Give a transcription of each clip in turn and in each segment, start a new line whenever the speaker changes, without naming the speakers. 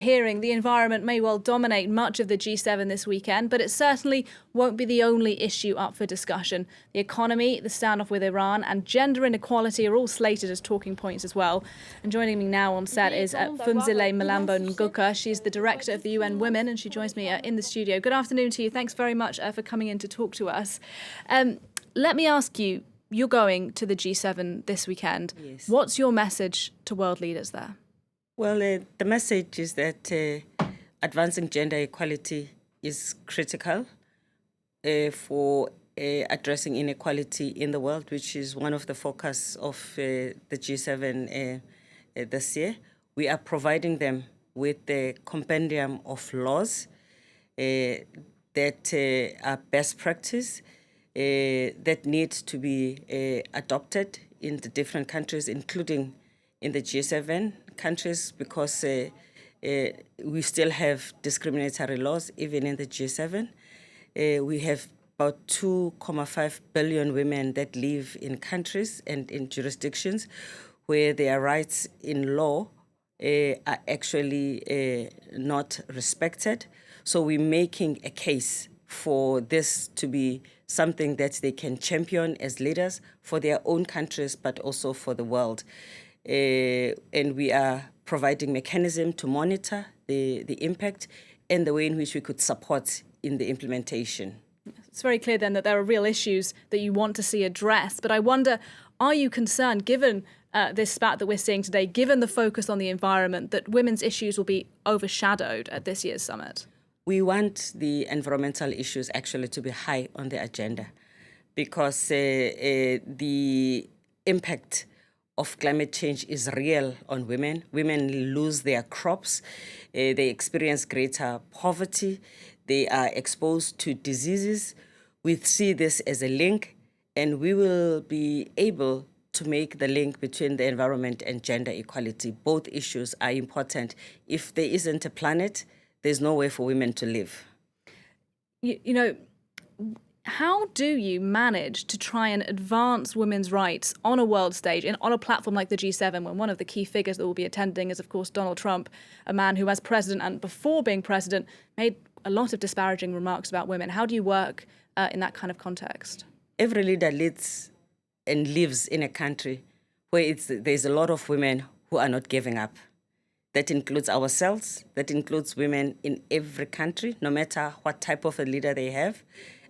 hearing, the environment may well dominate much of the G7 this weekend, but it certainly won't be the only issue up for discussion. The economy, the standoff with Iran, and gender inequality are all slated as talking points as well. And joining me now on set is Funzile Mlambo-Ngucka. She's the director of the UN Women, and she joins me in the studio. Good afternoon to you. Thanks very much for coming in to talk to us. Let me ask you, you're going to the G7 this weekend.
Yes.
What's your message to world leaders there?
Well, the message is that advancing gender equality is critical for addressing inequality in the world, which is one of the focus of the G7 this year. We are providing them with the compendium of laws that are best practice that need to be adopted in the different countries, including in the G7 countries, because we still have discriminatory laws even in the G7. We have about 2.5 billion women that live in countries and in jurisdictions where their rights in law are actually not respected. So we're making a case for this to be something that they can champion as leaders for their own countries, but also for the world. And we are providing mechanism to monitor the impact and the way in which we could support in the implementation.
It's very clear then that there are real issues that you want to see addressed. But I wonder, are you concerned, given this spat that we're seeing today, given the focus on the environment, that women's issues will be overshadowed at this year's summit?
We want the environmental issues actually to be high on the agenda because the impact of climate change is real on women. Women lose their crops, they experience greater poverty, they are exposed to diseases. We see this as a link, and we will be able to make the link between the environment and gender equality. Both issues are important. If there isn't a planet, there's no way for women to live.
You know, how do you manage to try and advance women's rights on a world stage, on a platform like the G7, when one of the key figures that will be attending is, of course, Donald Trump, a man who, as president and before being president, made a lot of disparaging remarks about women? How do you work in that kind of context?
Every leader leads and lives in a country where there's a lot of women who are not giving up. That includes ourselves, that includes women in every country, no matter what type of a leader they have.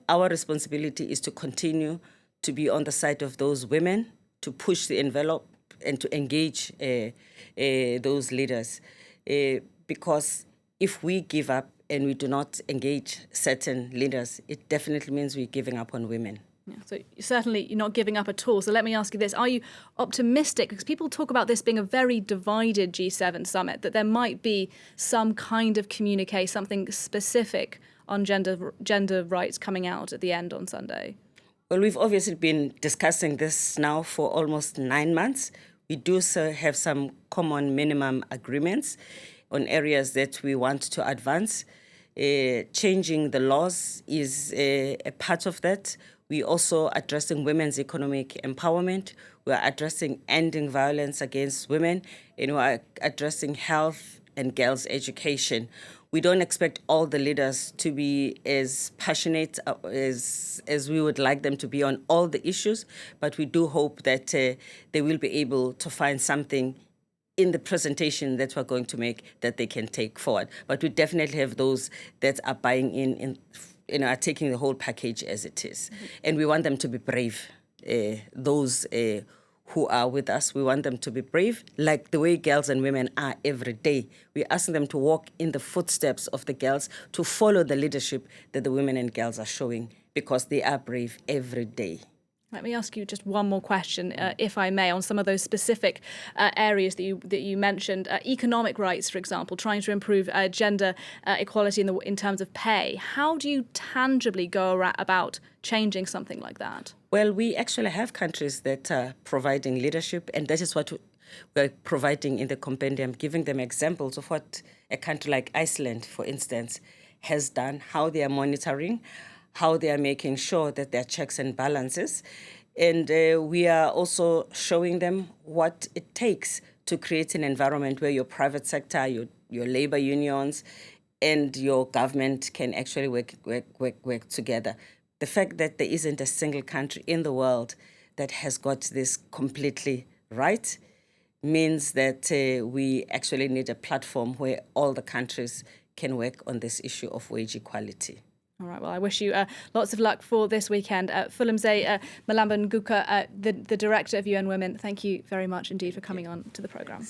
Our responsibility is to continue to be on the side of those women, to push the envelope and to engage those leaders. Because if we give up and we do not engage certain leaders, it definitely means we're giving up on women.
Yeah, so certainly you're not giving up at all. So let me ask you this. Are you optimistic? Because people talk about this being a very divided G7 summit, that there might be some kind of communique, something specific on gender rights coming out at the end on Sunday?
Well, we've obviously been discussing this now for almost 9 months. We do have some common minimum agreements on areas that we want to advance. Changing the laws is a part of that. We're also addressing women's economic empowerment. We're addressing ending violence against women, and we're addressing health and girls' education. We don't expect all the leaders to be as passionate as we would like them to be on all the issues, but we do hope that they will be able to find something in the presentation that we're going to make that they can take forward. But we definitely have those that are buying in are taking the whole package as it is. Mm-hmm. And we want them to be brave, those who are with us. We want them to be brave, like the way girls and women are every day. We're asking them to walk in the footsteps of the girls, to follow the leadership that the women and girls are showing, because they are brave every day.
Let me ask you just one more question, if I may, on some of those specific areas that you mentioned. Economic rights, for example, trying to improve gender equality in terms of pay. How do you tangibly go about changing something like that?
Well, we actually have countries that are providing leadership, and that is what we're providing in the compendium, giving them examples of what a country like Iceland, for instance, has done, how they are monitoring, how they are making sure that there are checks and balances. And we are also showing them what it takes to create an environment where your private sector, your your labor unions, and your government can actually work together. The fact that there isn't a single country in the world that has got this completely right means that we actually need a platform where all the countries can work on this issue of wage equality.
All right, well, I wish you lots of luck for this weekend. Fulimze Mlambo-Ngucka, the Director of UN Women, thank you very much indeed for coming on to the programme.